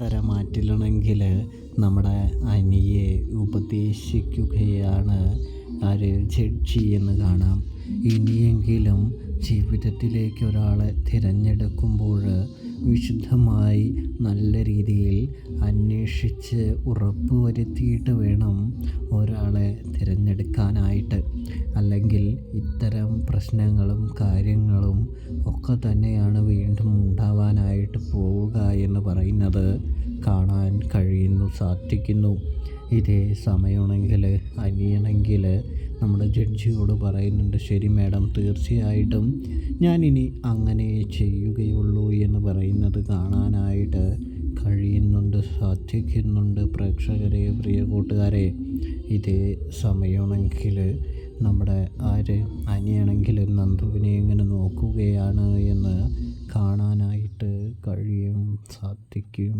മാറ്റില്ലെങ്കിൽ നമ്മുടെ അനിയെ ഉപദേശിക്കുകയാണ് ജഡ്ജി എന്ന് കാണാം. ഇനിയെങ്കിലും ജീവിതത്തിലേക്ക് ഒരാളെ തിരഞ്ഞെടുക്കുമ്പോൾ വിശുദ്ധമായി നല്ല രീതിയിൽ അന്വേഷിച്ച് ഉറപ്പ് വരുത്തിയിട്ട് വേണം ഒരാളെ തിരഞ്ഞെടുക്കാനായിട്ട്. അല്ലെങ്കിൽ ഇത്തരം പ്രശ്നങ്ങളും കാര്യങ്ങളും ഒക്കെ തന്നെയാണ് വീണ്ടും ഉണ്ടാവാനായിട്ട് പോവുക എന്ന് പറയുന്നത് കാണാൻ സാധിക്കുന്നു. ഇതേ സമയമാണെങ്കിൽ അനിയണെങ്കിൽ നമ്മുടെ ജഡ്ജിയോട് പറയുന്നുണ്ട്, ശരി മാഡം, തീർച്ചയായിട്ടും ഞാനിനി അങ്ങനെ ചെയ്യുകയുള്ളൂ എന്ന് പറയുന്നത് കാണാനായിട്ട് സാധിക്കുന്നുണ്ട് പ്രേക്ഷകരെ, പ്രിയ കൂട്ടുകാരെ. ഇതേ സമയമാണെങ്കിൽ നമ്മുടെ അനിയാണെങ്കിൽ നന്ദുവിനെ എങ്ങനെ നോക്കുകയാണ് എന്ന് കാണാനായിട്ട് സാധിക്കും.